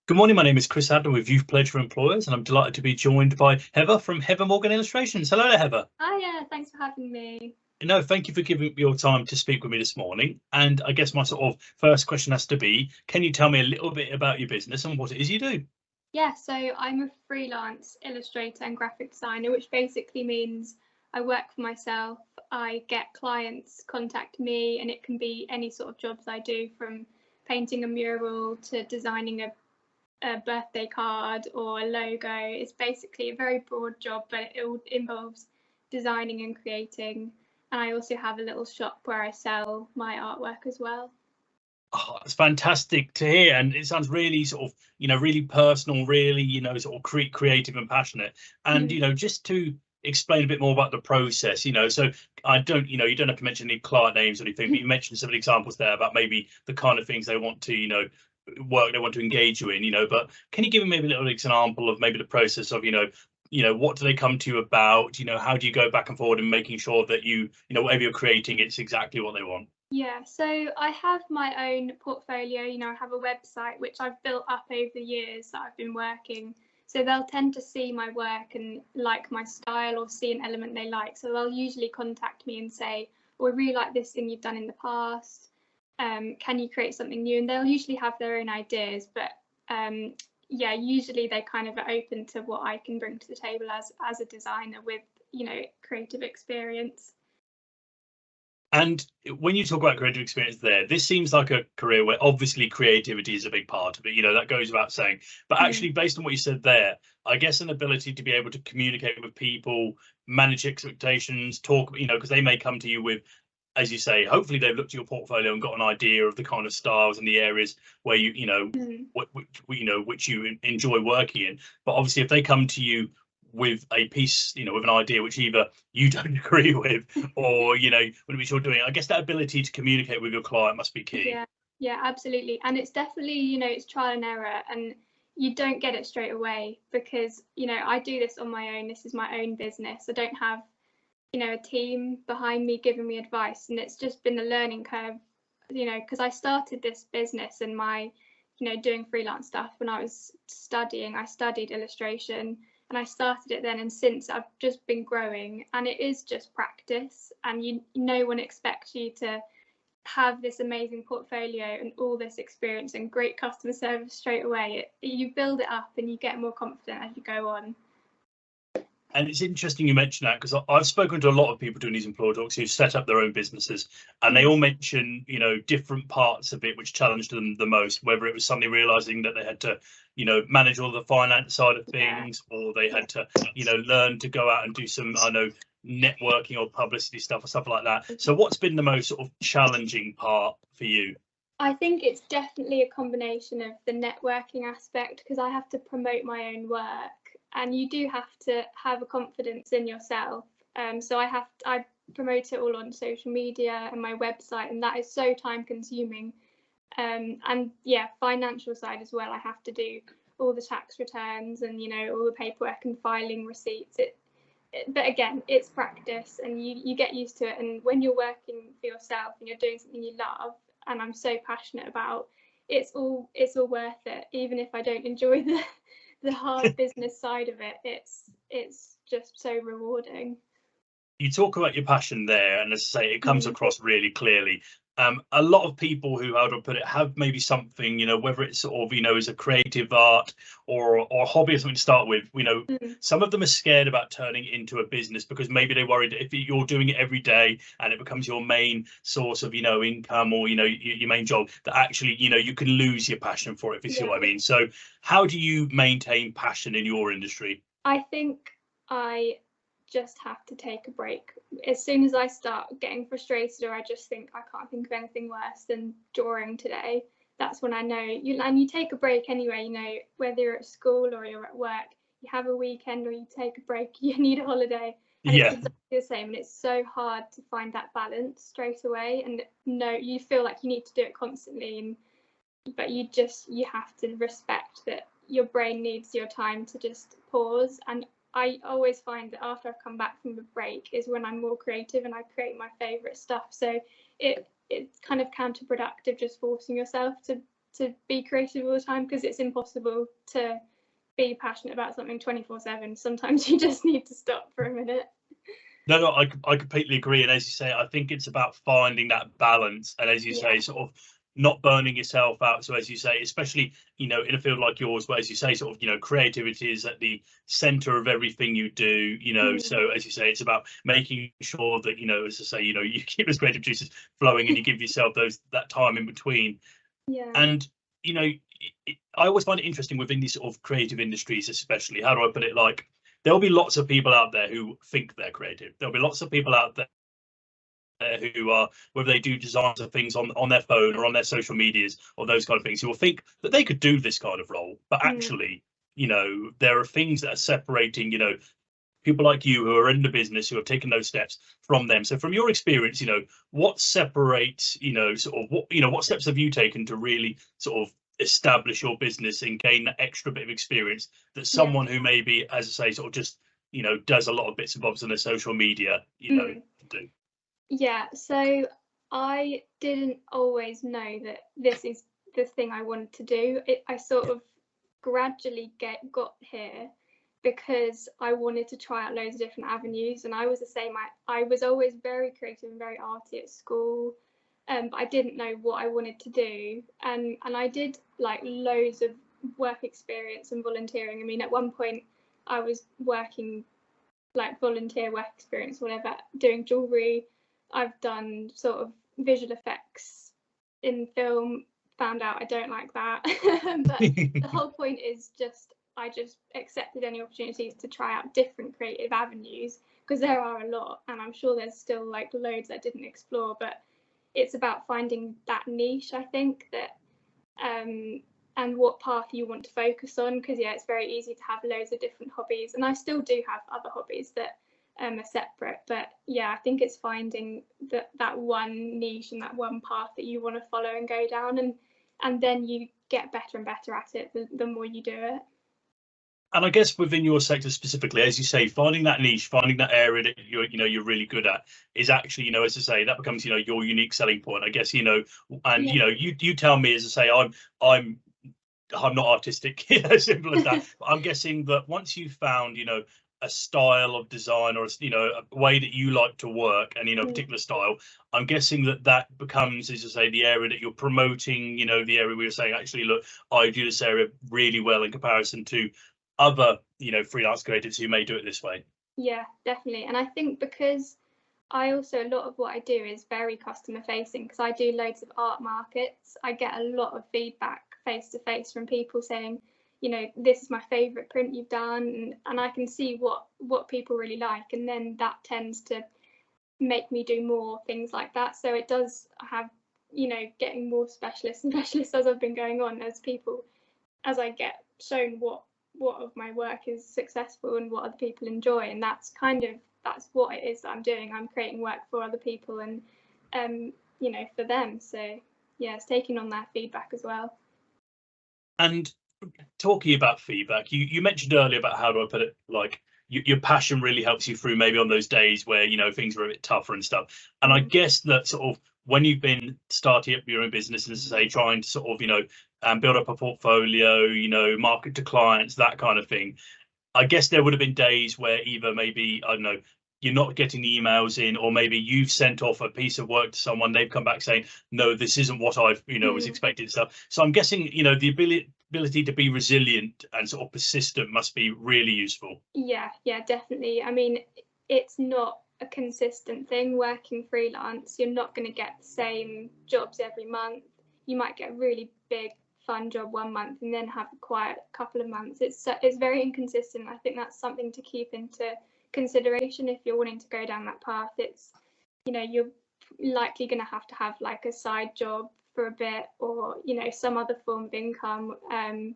Good morning. My name is Chris Adler with Youth Pledge for Employers, and I'm delighted to be joined by Heather from Heather Morgan Illustrations. Hello there, Heather. Hiya, thanks for having me. No, thank you for giving your time to speak with me this morning. And I guess my sort of first question has to be, can you tell me a little bit about your business and what it is you do? Yeah, so I'm a freelance illustrator and graphic designer, which basically means I work for myself. I get clients contact me, and it can be any sort of jobs I do, from painting a mural to designing a birthday card or a logo. It's basically a very broad job, but it all involves designing and creating. And I also have a little shop where I sell my artwork as well. Oh, it's fantastic to hear, and it sounds really sort of, really personal, really, sort of creative and passionate. And just to explain a bit more about the process, so I don't, you don't have to mention any client names or anything, but you mentioned some examples there about maybe the kind of things they want to, work they want to engage you in, but can you give me maybe a little example of maybe the process of, what do they come to you about? How do you go back and forward and making sure that whatever you're creating, it's exactly what they want? Yeah, so I have my own portfolio. I have a website which I've built up over the years that I've been working. So they'll tend to see my work and like my style or see an element they like. So they'll usually contact me and say, "Oh, I really like this thing you've done in the past. Can you create something new?" And they'll usually have their own ideas, but yeah, usually they kind of are open to what I can bring to the table as a designer with, creative experience. And when you talk about creative experience there, this seems like a career where obviously creativity is a big part of it. That goes without saying. But actually, based on what you said there, I guess an ability to be able to communicate with people, manage expectations, talk, because they may come to you with, as you say, hopefully they've looked at your portfolio and got an idea of the kind of styles and the areas where which you enjoy working in. But obviously, if they come to you with a piece, with an idea which either you don't agree with or, which you're doing, I guess that ability to communicate with your client must be key. Yeah, absolutely. And it's definitely, it's trial and error, and you don't get it straight away because, I do this on my own. This is my own business. I don't have, a team behind me giving me advice, and it's just been a learning curve, because I started this business and my, doing freelance stuff when I was studying. I studied illustration and I started it then, and since I've just been growing, and it is just practice, and no one expects you to have this amazing portfolio and all this experience and great customer service straight away. You build it up and you get more confident as you go on. And it's interesting you mention that, because I've spoken to a lot of people doing these employer talks who set up their own businesses, and they all mention, different parts of it which challenged them the most, whether it was suddenly realizing that they had to, manage all the finance side of things, or they had to, learn to go out and do some, networking or publicity stuff or stuff like that. So what's been the most sort of challenging part for you? I think it's definitely a combination of the networking aspect, because I have to promote my own work, and you do have to have a confidence in yourself. So I promote it all on social media and my website, and that is so time consuming. And yeah, financial side as well. I have to do all the tax returns and, all the paperwork and filing receipts. But again, it's practice, and you get used to it. And when you're working for yourself and you're doing something you love, and I'm so passionate about, it's all worth it. Even if I don't enjoy the hard business side of it, it's just so rewarding. You talk about your passion there, and as I say, it comes across really clearly. A lot of people who, how do I put it, have maybe something, whether it's sort of, is a creative art or a hobby or something to start with, some of them are scared about turning it into a business because maybe they're worried that if you're doing it every day and it becomes your main source of, income, or, your main job, that actually, you can lose your passion for it, if you see what I mean. So how do you maintain passion in your industry? I think I just have to take a break. As soon as I start getting frustrated, or I just think I can't think of anything worse than drawing today, that's when I know you take a break anyway, whether you're at school or you're at work, you have a weekend or you take a break, you need a holiday, and it's exactly the same. And it's so hard to find that balance straight away, and you feel like you need to do it constantly, but you have to respect that your brain needs your time to just pause. And I always find that after I've come back from the break is when I'm more creative and I create my favourite stuff. So it's kind of counterproductive just forcing yourself to to be creative all the time, because it's impossible to be passionate about something 24/7. Sometimes you just need to stop for a minute. No, I completely agree. And as you say, I think it's about finding that balance. And as you say, sort of not burning yourself out. So as you say, especially, in a field like yours, where as you say, sort of, creativity is at the center of everything you do, so as you say, it's about making sure that, as I say, you keep those creative juices flowing and you give yourself that time in between. Yeah. And, I always find it interesting within these sort of creative industries, especially, how do I put it? Like, there'll be lots of people out there who think they're creative. There'll be lots of people out there who are, whether they do designs of things on their phone or on their social medias or those kind of things, who will think that they could do this kind of role. But actually, there are things that are separating, people like you who are in the business, who have taken those steps from them. So from your experience, what separates, sort of what steps have you taken to really sort of establish your business and gain that extra bit of experience that someone who maybe, as I say, sort of just, does a lot of bits and bobs on their social media, do? Yeah, so I didn't always know that this is the thing I wanted to do. I sort of gradually got here because I wanted to try out loads of different avenues, and I was the same. I was always very creative and very arty at school, but I didn't know what I wanted to do, and I did like loads of work experience and volunteering. I mean, at one point I was working like volunteer work experience, whatever, doing jewelry. I've done sort of visual effects in film, found out I don't like that. But the whole point is I just accepted any opportunities to try out different creative avenues, because there are a lot, and I'm sure there's still like loads I didn't explore, but it's about finding that niche, I think, that and what path you want to focus on, because it's very easy to have loads of different hobbies, and I still do have other hobbies that are separate, but I think it's finding that one niche and that one path that you want to follow and go down, and then you get better and better at it the more you do it. And I guess within your sector specifically, as you say, finding that niche, finding that area that you're really good at is actually, as I say, that becomes, your unique selling point, I guess, and you tell me, as I say, I'm not artistic, simple as that. But I'm guessing that once you've found, a style of design, or a way that you like to work, and a particular style, I'm guessing that becomes, as I say, the area that you're promoting, the area where you're saying, actually, look, I do this area really well in comparison to other, freelance creatives who may do it this way. Yeah, definitely. And I think because a lot of what I do is very customer facing, because I do loads of art markets, I get a lot of feedback face to face from people saying, this is my favorite print you've done, and I can see what people really like, and then that tends to make me do more things like that. So it does have, getting more specialists and specialists as I've been going on, as I get shown what of my work is successful and what other people enjoy, and that's what it is that I'm doing. I'm creating work for other people and for them. So it's taking on that feedback as well. And talking about feedback, you mentioned earlier about, how do I put it, like your passion really helps you through maybe on those days where things are a bit tougher and stuff. And I guess that sort of when you've been starting up your own business, and as I say, trying to sort of build up a portfolio, market to clients, that kind of thing, I guess there would have been days where either maybe, I don't know, you're not getting the emails in, or maybe you've sent off a piece of work to someone, they've come back saying, no, this isn't what I've was expected stuff. So I'm guessing the ability to be resilient and sort of persistent must be really useful. Yeah, definitely. I mean, it's not a consistent thing working freelance. You're not going to get the same jobs every month. You might get a really big fun job one month and then have a quiet couple of months. It's very inconsistent. I think that's something to keep into consideration if you're wanting to go down that path. It's you're likely going to have like a side job for a bit, or some other form of income, and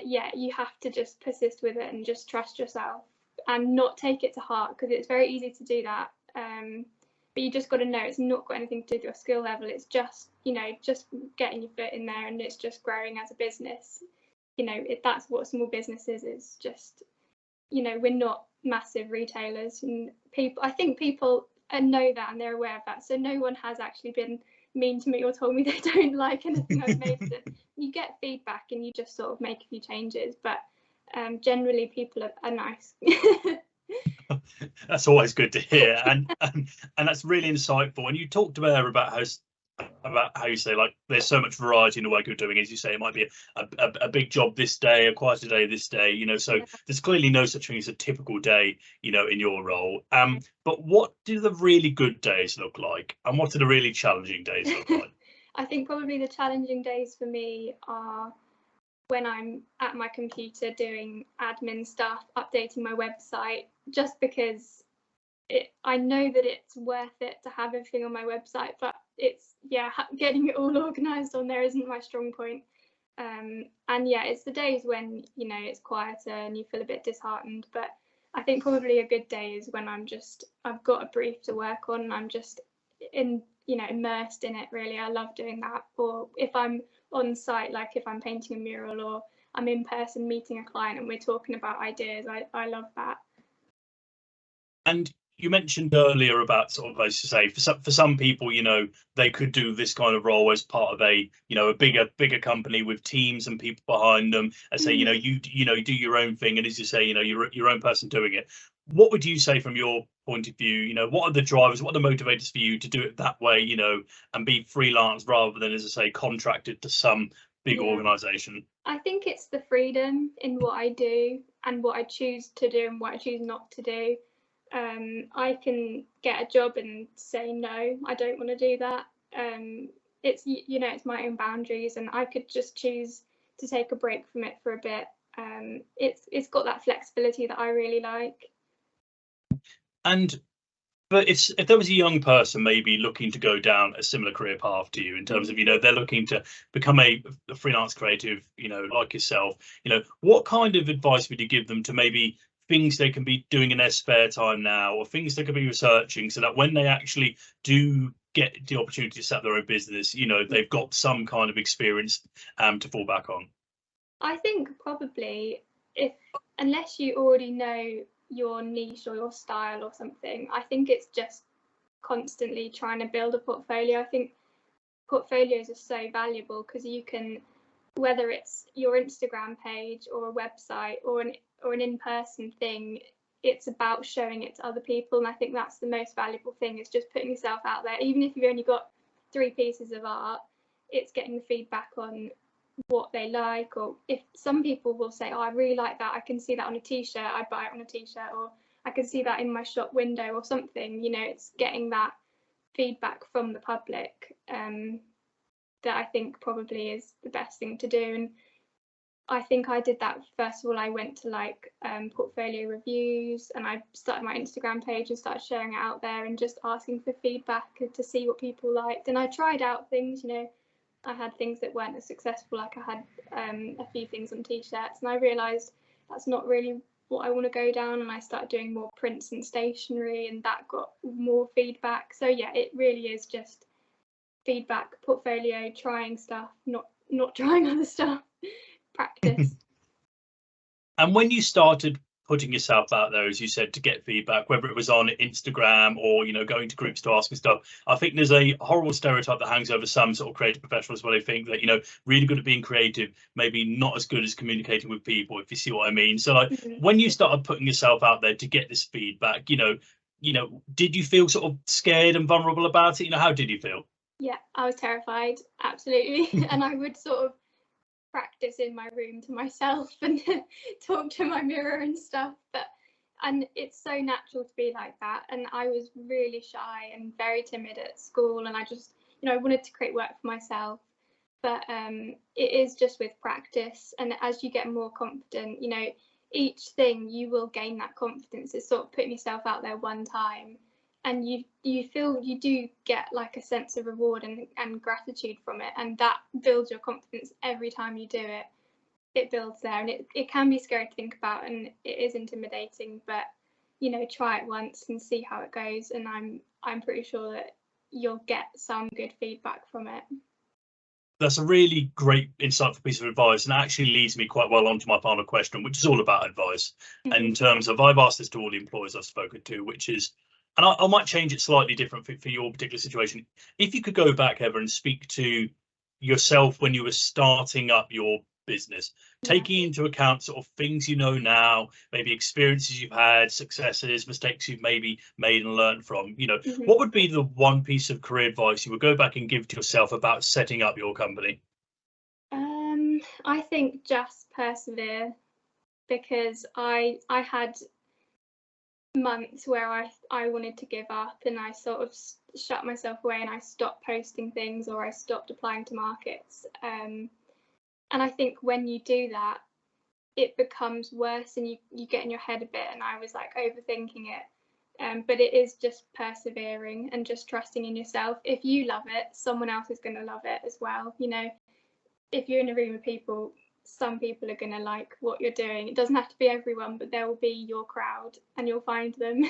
you have to just persist with it and just trust yourself and not take it to heart, because it's very easy to do that, but you just got to know it's not got anything to do with your skill level. It's just just getting your foot in there, and it's just growing as a business. That's what small business is. It's just we're not massive retailers, and I think people know that, and they're aware of that. So no one has actually been mean to me or told me they don't like anything I've made. So you get feedback and you just sort of make a few changes, but generally people are nice. That's always good to hear, and that's really insightful. And you talked about how you say, like, there's so much variety in the work you're doing. As you say, it might be a big job this day, a quieter day this day, you know, so Yeah. there's clearly no such thing as a typical day, you know, in your role. But what do the really good days look like, and what do the really challenging days look like? I think probably the challenging days for me are when I'm at my computer doing admin stuff, updating my website, just because I know that it's worth it to have everything on my website, but it's, yeah, getting it all organised on there isn't my strong point. And yeah, it's the days when, you know, it's quieter and you feel a bit disheartened, but I think probably a good day is when I've got a brief to work on and I'm just immersed in it, really. I love doing that. Or if I'm on site, like if I'm painting a mural or I'm in person meeting a client and we're talking about ideas, I love that. And you mentioned earlier about sort of, as you say, for some people, you know, they could do this kind of role as part of a, you know, a bigger company with teams and people behind them, and say, you know, you do your own thing, and as you say, you know, you're your own person doing it. What would you say from your point of view? You know, what are the drivers, what are the motivators for you to do it that way, you know, and be freelance rather than, as I say, contracted to some big organization? I think it's the freedom in what I do and what I choose to do and what I choose not to do. I can get a job and say no, I don't want to do that. It's, you know, it's my own boundaries, and I could just choose to take a break from it for a bit. It's got that flexibility that I really like. And but if there was a young person maybe looking to go down a similar career path to you, in terms of, you know, they're looking to become a freelance creative, you know, like yourself, you know, what kind of advice would you give them to maybe things they can be doing in their spare time now, or things they could be researching, so that when they actually do get the opportunity to set their own business, you know, they've got some kind of experience to fall back on? I think probably, unless you already know your niche or your style or something, I think it's just constantly trying to build a portfolio. I think portfolios are so valuable because you can, whether it's your Instagram page or a website or an in-person thing, it's about showing it to other people. And I think that's the most valuable thing, is just putting yourself out there. Even if you've only got 3 pieces of art, it's getting the feedback on what they like. Or if some people will say, oh, I really like that, I can see that on a t-shirt, I'd buy it on a t-shirt, or I can see that in my shop window or something. You know, it's getting that feedback from the public that I think probably is the best thing to do. And I think I did that. First of all, I went to like portfolio reviews, and I started my Instagram page and started sharing it out there and just asking for feedback to see what people liked. And I tried out things, you know, I had things that weren't as successful, like I had a few things on t-shirts, and I realised that's not really what I want to go down, and I started doing more prints and stationery, and that got more feedback. So yeah, it really is just feedback, portfolio, trying stuff, not trying other stuff, practice. And when you started putting yourself out there, as you said, to get feedback, whether it was on Instagram or, you know, going to groups to ask and stuff, I think there's a horrible stereotype that hangs over some sort of creative professionals, where they think that, you know, really good at being creative, maybe not as good as communicating with people, if you see what I mean. So like, when you started putting yourself out there to get this feedback, you know, did you feel sort of scared and vulnerable about it? You know, how did you feel? Yeah, I was terrified, absolutely. And I would sort of practice in my room to myself and talk to my mirror and stuff. And it's so natural to be like that. And I was really shy and very timid at school, and I just, you know, I wanted to create work for myself. But it is just with practice, and as you get more confident, you know, each thing you will gain that confidence. It's sort of putting yourself out there one time, and you feel, you do get like a sense of reward and gratitude from it, and that builds your confidence every time you do it. It builds there, and it can be scary to think about, and it is intimidating, but you know, try it once and see how it goes, and I'm pretty sure that you'll get some good feedback from it. That's a really great, insightful piece of advice, and actually leads me quite well on to my final question, which is all about advice. In terms of, I've asked this to all the employers I've spoken to, which is, And I might change it slightly different for your particular situation. If you could go back, Heather, and speak to yourself when you were starting up your business, taking into account sort of things you know now, maybe experiences you've had, successes, mistakes you've maybe made and learned from, what would be the one piece of career advice you would go back and give to yourself about setting up your company? I think just persevere, because I had months where I wanted to give up, and I sort of shut myself away, and I stopped posting things, or I stopped applying to markets. And I think when you do that, it becomes worse, and you get in your head a bit, and I was like overthinking it. But it is just persevering and just trusting in yourself. If you love it, someone else is going to love it as well. If you're in a room with people, some people are going to like what you're doing. It doesn't have to be everyone, but there will be your crowd, and you'll find them.